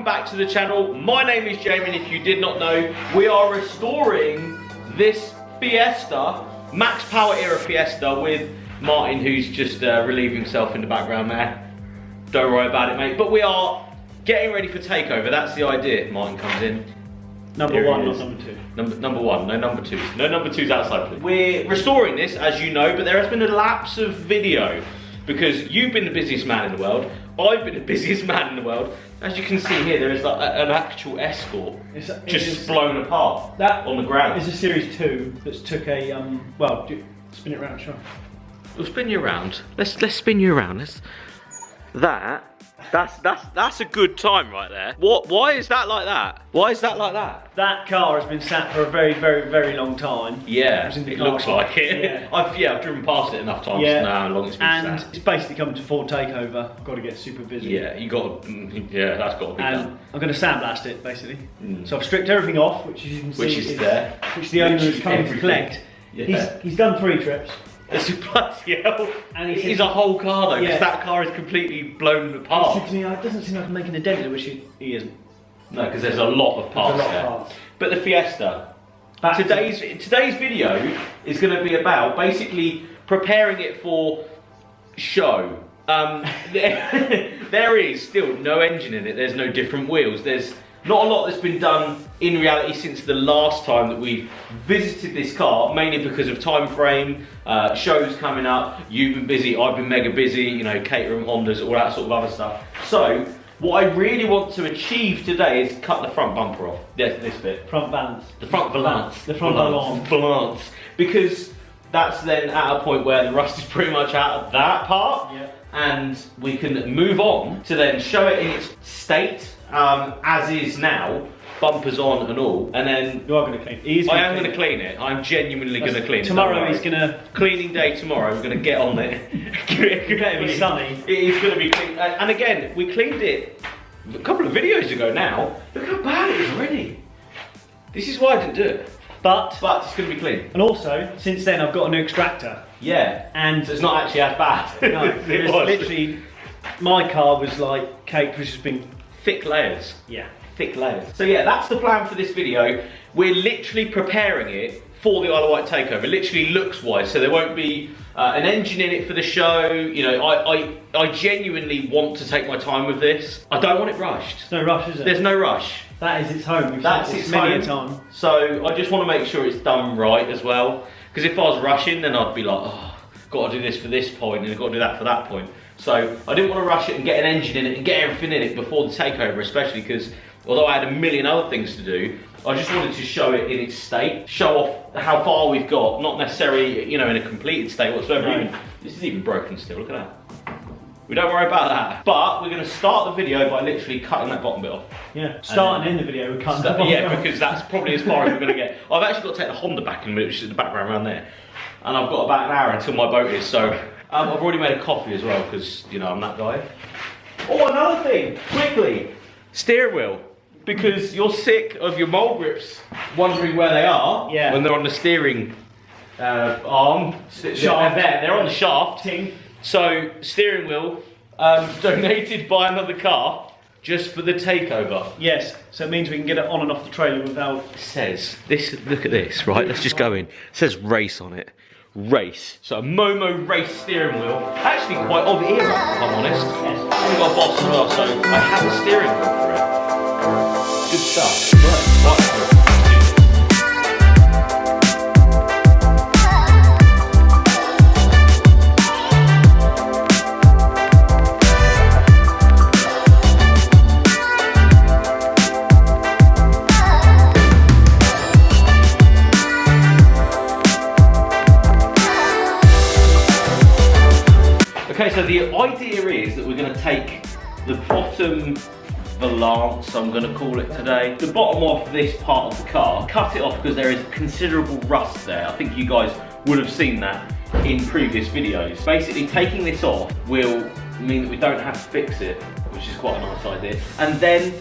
back to the channel. My name is Jamie, and if you did not know, we are restoring this Fiesta, Max Power era Fiesta, with Martin, who's just relieving himself in the background there. Don't worry about it, mate. But we are getting ready for takeover. That's the idea. Martin comes in. Number one, not number two. Number one, no number twos. No number twos outside, please. We're restoring this, as you know, but there has been a lapse of video because you've been the busiest man in the world. I've been the busiest man in the world. As you can see here, there is like an actual escort just blown apart that on the ground. It's a Series 2 that's took a, well, spin it around, sure. We'll spin you around. Let's spin you around. That's a good time right there. Why is that like that? Why is that like that? That car has been sat for a very, very, very long time. Yeah, it looks like it. Yeah. I've driven past it enough times to know how long it's been sat. And it's basically come to full takeover. I've got to get super busy. Yeah, you got to, yeah, that's got to be done. I'm going to sandblast it, basically. So I've stripped everything off, which as you can see is there. Which the owner has come to collect. Yeah. He's done 3 trips. It's a bloody hell. And it is a whole car though, because that car is completely blown apart. He said to me, it doesn't seem like I'm making a dent in it, which he isn't. No, because there's a lot of parts there. But the Fiesta, today's video is going to be about basically preparing it for show. There is still no engine in it, there's no different wheels, there's not a lot that's been done in reality since the last time that we've visited this car, mainly because of time frame, shows coming up, you've been busy, I've been mega busy, you know, catering, Hondas, all that sort of other stuff. So, what I really want to achieve today is cut the front bumper off. Yes, this bit. Front balance. The front valance. The front valance. Because that's then at a point where the rust is pretty much out of that part. Yeah. And we can move on to then show it in its state, as is now, bumpers on and all, and then you are going to clean it. I am going to clean it. I'm genuinely going to clean it. Tomorrow he's going to cleaning day tomorrow. We're going to get on it. It's going to be sunny. It is going to be clean. And again, we cleaned it a couple of videos ago now. Look how bad it is already. This is why I didn't do it. But it's going to be clean. And also, since then I've got a new extractor. Yeah. And so it's not actually as bad. No, it was literally, my car was like caked, which has been thick layers. Yeah. Thick layers. So yeah, that's the plan for this video. We're literally preparing it for the Isle of Wight takeover. It literally looks wise, so there won't be an engine in it for the show. You know, I genuinely want to take my time with this. I don't want it rushed. There's no rush, is it? There's no rush. That is its home. That's its many a time. So I just want to make sure it's done right as well. Because if I was rushing, then I'd be like, oh, got to do this for this point and I've got to do that for that point. So I didn't want to rush it and get an engine in it and get everything in it before the takeover, especially because although I had a million other things to do, I just wanted to show it in its state, show off how far we've got, not necessarily, you know, in a completed state whatsoever. Right. This is even broken still, look at that. We don't worry about that. But we're going to start the video by literally cutting that bottom bit off. Yeah, starting in the video, we're cutting that bottom off. Because that's probably as far as we're going to get. I've actually got to take the Honda back in a minute, which is in the background around there. And I've got about an hour until my boat is, so I've already made a coffee as well, because, you know, I'm that guy. Oh, another thing, quickly, steering wheel. Because you're sick of your mole grips wondering where they are when they're on the steering arm. They're on the shaft. Ting. So, steering wheel donated by another car just for the takeover. Yes, so it means we can get it on and off the trailer without... It says, look at this, right? Let's just go in. It says race on it. Race. So a Momo race steering wheel. Actually quite of era, if I'm honest. Yes. I've got a boss as well, so I have a steering wheel for it. Good stuff. Right. Okay, so the idea is that we're going to take the bottom valance, I'm going to call it today, the bottom off this part of the car, cut it off because there is considerable rust there. I think you guys would have seen that in previous videos. Basically, taking this off will mean that we don't have to fix it, which is quite a nice idea. And then,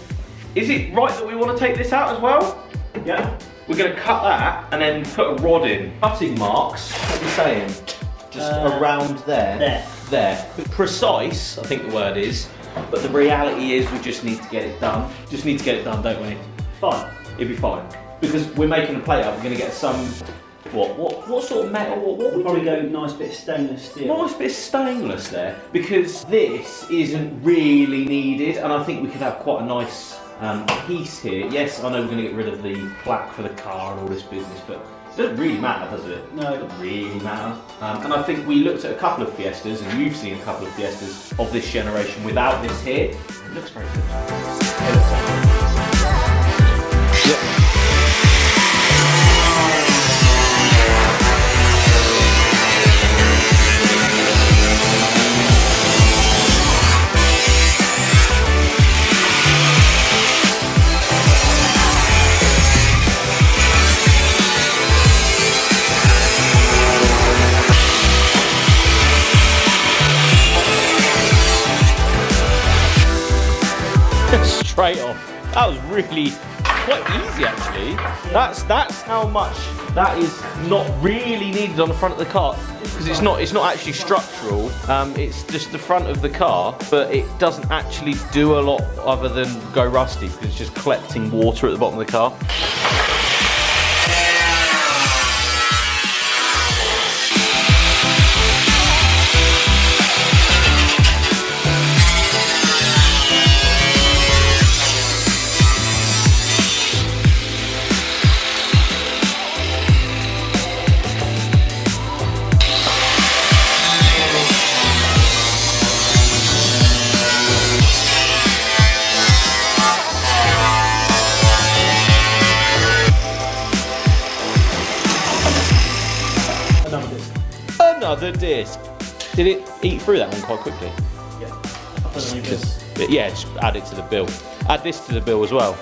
is it right that we want to take this out as well? Yeah. We're going to cut that and then put a rod in. Cutting marks, what are you saying? Just around there. There. There. Precise, I think the word is. but the reality is we just need to get it done. Just need to get it done, don't we? Fine. It'll be fine. Because we're making a plate up, we're going to get some, what sort of metal, what we Probably do? go nice bit of stainless steel. Nice bit of stainless there, because this isn't really needed, and I think we could have quite a nice piece here. Yes, I know we're going to get rid of the plaque for the car and all this business, but it doesn't really matter, does it? No. It doesn't really matter. And I think we looked at a couple of Fiestas, and you've seen a couple of Fiestas of this generation without this here. It looks very good. Straight off. That was really quite easy actually. Yeah. That's how much that is not really needed on the front of the car, because it's not actually structural. It's just the front of the car, but it doesn't actually do a lot other than go rusty because it's just collecting water at the bottom of the car. Another disc. Did it eat through that one quite quickly? Yeah. I'll put it on your bill. Yeah, just add it to the bill. Add this to the bill as well.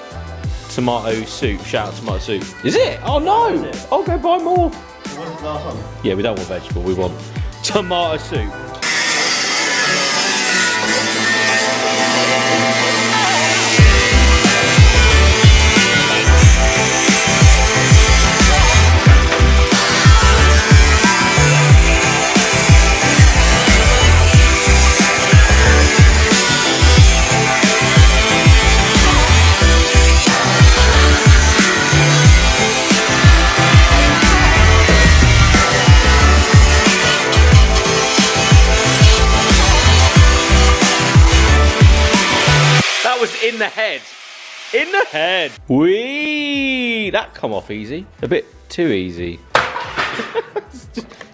Tomato soup. Shout out tomato soup. Is it? Oh no! That's it. I'll go buy more. What was the last one? Yeah, we don't want vegetable. We want tomato soup. In the head. In the head. Whee! That come off easy. A bit too easy.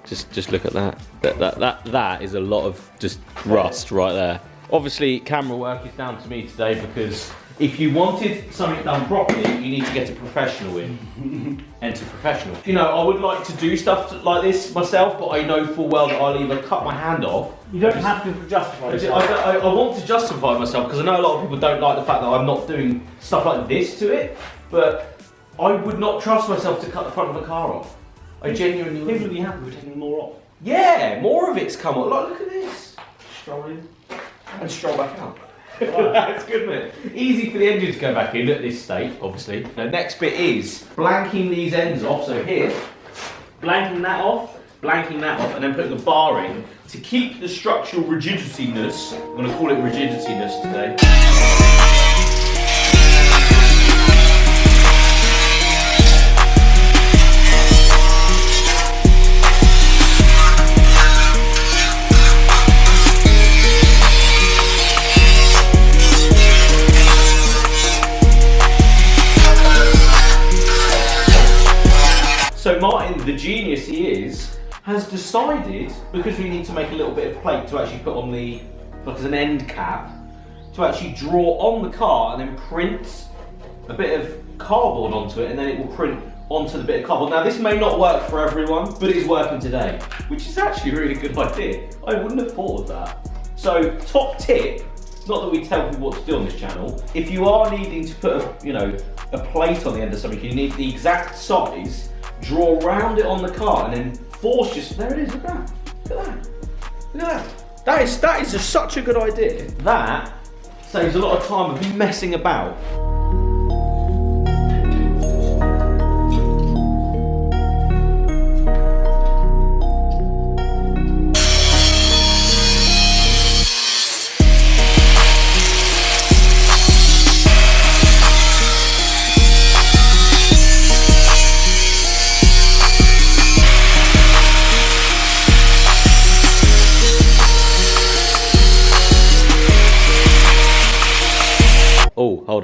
just look at that. That is a lot of just rust right there. Obviously, camera work is down to me today, because if you wanted something done properly, you need to get a professional in. Enter professional. You know, I would like to do stuff like this myself, but I know full well that I'll either cut my hand off. You don't have to justify yourself. I want to justify myself, because I know a lot of people don't like the fact that I'm not doing stuff like this to it, but I would not trust myself to cut the front of a car off. I genuinely People would. would be happy with taking more off. Yeah, more of it's come off. Like, look at this. Stroll in. And stroll back out. That's good, isn't it? Easy for the engine to go back in at this state, obviously. The next bit is blanking these ends off. So here, blanking that off, and then putting the bar in to keep the structural rigidityness. I'm going to call it rigidityness today. So Martin, the genius he is, has decided, because we need to make a little bit of plate to actually put on the, like as an end cap, to actually draw on the car and then print a bit of cardboard onto it, and then it will print onto the bit of cardboard. Now this may not work for everyone, but it is working today, which is actually a really good idea. I wouldn't have thought of that. So top tip, not that we tell people what to do on this channel, if you are needing to put a plate on the end of something, you need the exact size, draw around it on the car and then force there it is, look at that. Look at that. Look at that. That is just such a good idea. That saves a lot of time of you messing about.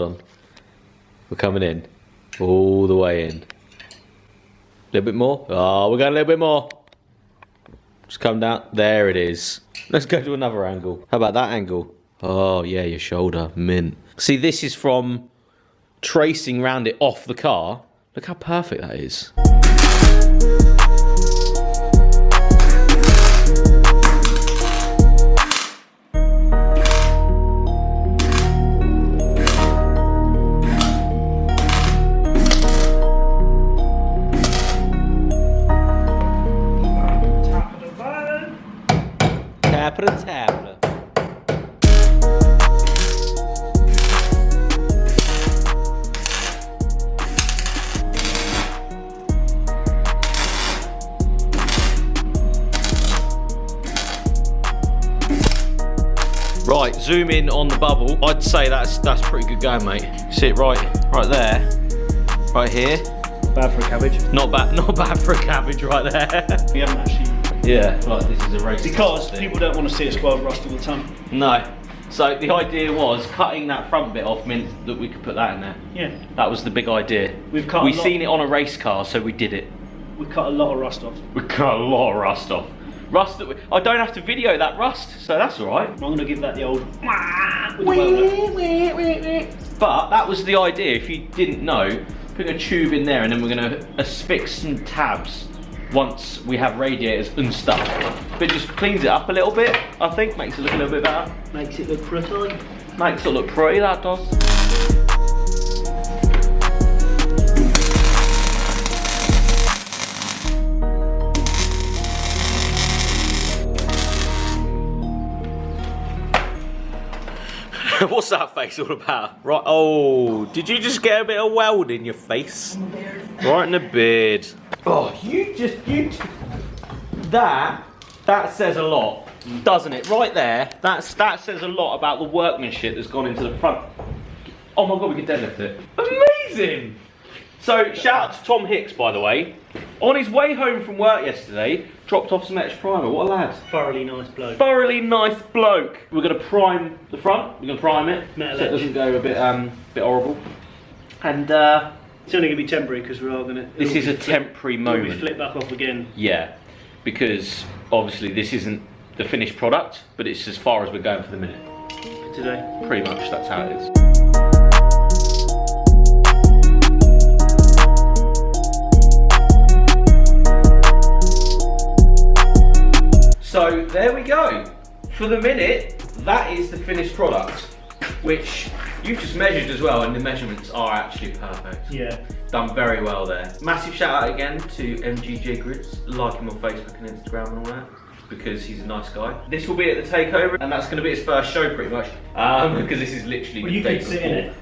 on. We're coming in. All the way in. A little bit more. Oh, we're going a little bit more. Just come down. There it is. Let's go to another angle. How about that angle? Oh, yeah, your shoulder. Mint. See, this is from tracing round it off the car. Look how perfect that is. Tapper. Right, zoom in on the bubble. I'd say that's pretty good going, mate. See it right there, right here. Bad for a cabbage. Not bad for a cabbage, right there. We haven't actually. Yeah, like this is a race. Because people don't want to see a spoiled rust all the time. No. So the idea was cutting that front bit off meant that we could put that in there. Yeah. That was the big idea. We've seen it on a race car, so we did it. We cut a lot of rust off. We cut a lot of rust off. Rust that I don't have to video that rust, so that's all right. I'm going to give that the old with the welder. But that was the idea. If you didn't know, putting a tube in there, and then we're going to affix some tabs once we have radiators and stuff. But it just cleans it up a little bit, I think. Makes it look a little bit better. Makes it look pretty. Makes it look pretty, that does. What's that face all about? Right, oh, did you just get a bit of weld in your face? Right in the beard. Oh, that says a lot, doesn't it? Right there, that says a lot about the workmanship that's gone into the front. Oh my God, we can deadlift it. Amazing! So, shout out to Tom Hicks, by the way. On his way home from work yesterday, dropped off some extra primer. What a lad. Thoroughly nice bloke. Thoroughly nice bloke. We're going to prime the front. We're going to prime it. Metal so it edge. doesn't go a bit horrible. And it's only going to be temporary because we are going to... this is a temporary moment. We flip back off again. Yeah, because obviously this isn't the finished product, but it's as far as we're going for the minute. For today. Pretty much, that's how it is. So there we go. For the minute, that is the finished product, which you've just measured as well, and the measurements are actually perfect. Yeah. Done very well there. Massive shout out again to MGJ Grids. Like him on Facebook and Instagram and all that, because he's a nice guy. This will be at the takeover, and that's going to be his first show pretty much, because this is literally Well, the you day can sit in it.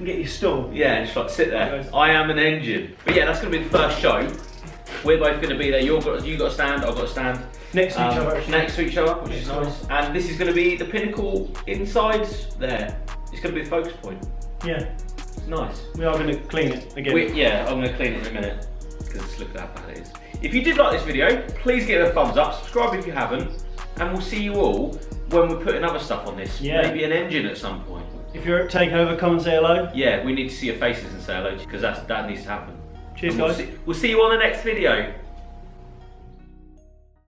Get your stool. Yeah, just like sit there. I am an engine. But yeah, that's going to be the first show. We're both going to be there. You got a stand, I've got a stand. Next to each other, actually. Next to each other, which is nice. And this is going to be the pinnacle inside there. It's going to be the focus point. Yeah. It's nice. We are going to clean it again. Yeah, I'm going to clean it in a minute, because look at how bad it is. If you did like this video, please give it a thumbs up, subscribe if you haven't, and we'll see you all when we're putting other stuff on this. Yeah. Maybe an engine at some point. If you're at takeover, come and say hello. Yeah, we need to see your faces and say hello, because that needs to happen. Cheers, and guys. We'll see you on the next video.